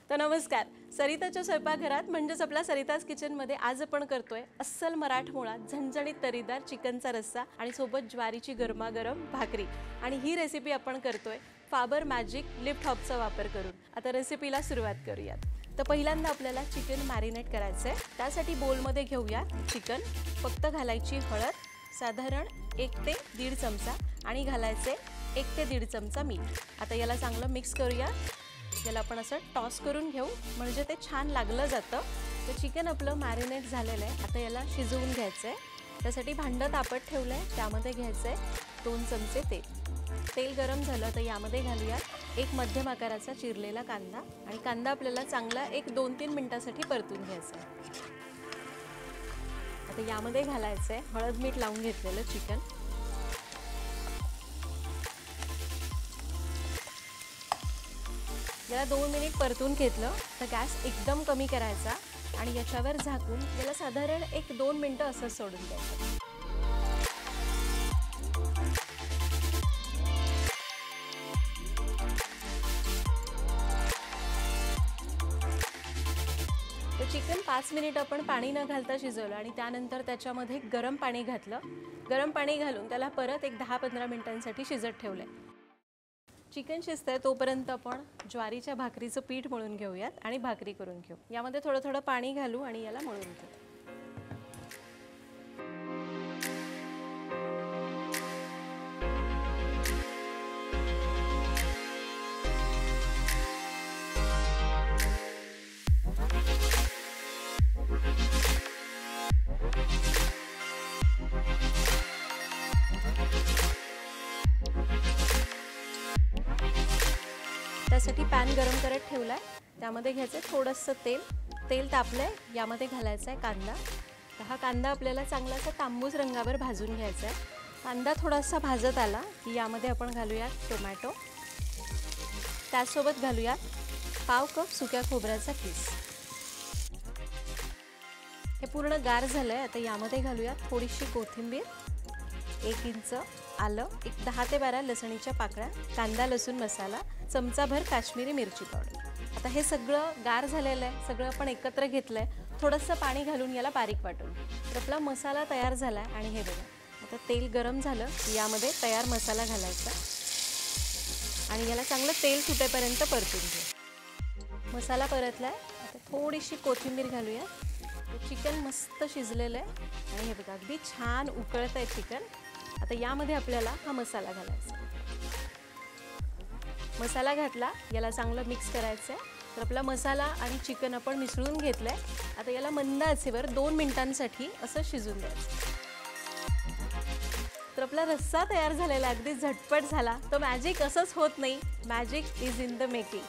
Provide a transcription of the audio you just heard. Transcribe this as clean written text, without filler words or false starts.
तर नमस्कार, सरिताच्या स्वयंपाकघरात म्हणजेच आपल्या सरिताज किचनमध्ये आज आपण करतोय अस्सल मराठमोळा झणझणीत तरीदार चिकनचा रस्सा आणि सोबत ज्वारीची गरमागरम भाकरी। आणि ही रेसिपी आपण करतोय फाबर मॅजिक लिफ्ट हबचा वापर करून। आता रेसिपीला सुरुवात करूयात। तर पहिल्यांदा आपल्याला चिकन मॅरिनेट करायचं आहे। त्यासाठी बोलमध्ये घेऊया चिकन, फक्त घालायची हळद, साधारण 1 ते 1.5 चमचा आणि घालायचे 1 ते 1.5 चमचा मीठ। आता याला चांगलं मिक्स करूया। याला आपण असं टॉस करून घेऊ म्हणजे ते छान लागलं जातं। तर चिकन आपलं मॅरिनेट झालेलं आहे। आता याला शिजवून घ्यायचं आहे। त्यासाठी भांडं तापत ठेवलं आहे, त्यामध्ये घ्यायचं आहे 2 चमचे तेल। तेल गरम झालं तर यामध्ये घालूया एक मध्यम आकाराचा चिरलेला कांदा आणि कांदा आपल्याला चांगला 1-2-3 मिनिटांसाठी परतून घ्यायचा आहे। आता यामध्ये घालायचं आहे हळद मीठ लावून घेतलेलं चिकन। याला 2 मिनिट परतून घेतलं तर गॅस एकदम कमी करायचा आणि याच्यावर झाकून याला साधारण 1-2 मिनिटं असं सोडून द्यायचं। तर चिकन 5 मिनिट आपण पाणी न घालता शिजवलं आणि त्यानंतर त्याच्यामध्ये गरम पाणी घातलं। गरम पाणी घालून त्याला परत एक 10-15 मिनिटांसाठी शिजत ठेवलंय। चिकन शिजतंय तोपर्यंत आपण ज्वारीच्या भाकरीचं पीठ मळून घेऊयात आणि भाकरी करून घेऊ। यामध्ये थोडं थोडं पाणी घालू आणि याला मळून घेऊ। त्यासाठी पॅन गरम करत ठेवलाय, त्यामध्ये घ्यायचं थोडंसं तेल। तेल तापलंय, यामध्ये घालायचा आहे कांदा। तर हा कांदा आपल्याला चांगलासा तांबूस रंगावर भाजून घ्यायचा आहे। कांदा थोडासा भाजत आला की यामध्ये आपण घालूया टोमॅटो। त्यासोबत घालूया पाव कप सुक्या खोबऱ्याचा किस। हे पूर्ण गार झालंय। आता यामध्ये घालूया थोडीशी कोथिंबीर, 1 इंच आलं, 10 ते 12 लसणीच्या पाकळ्या, कांदा लसूण मसाला, चमचाभर काश्मीरी मिरची पावडर। आता हे सगळं गार झालेलं आहे, सगळं आपण एकत्र घेतलंय। थोडंसं पाणी घालून याला बारीक वाटून तर आपला मसाला तयार झाला आहे। आणि हे बघा, आता तेल गरम झालं की यामध्ये तयार मसाला घालायचा आणि याला चांगलं तेल सुटेपर्यंत परतून घेऊ। मसाला परतलाय, आता थोडीशी कोथिंबीर घालूया। चिकन मस्त शिजलेलं आहे आणि हे बघा अगदी छान उकळत आहे चिकन। आता यामध्ये आपल्याला हा मसाला घालायचा। मसाला घातला, याला चांगलं मिक्स करायचं आहे। तर आपला मसाला आणि चिकन आपण मिसळून घेतलंय। आता याला मंद आचेवर 2 मिनिटांसाठी असं शिजून द्यायचं। तर आपला रस्सा तयार झालेला, अगदी झटपट झाला। तो मॅजिक असंच होत नाही, magic is in the making.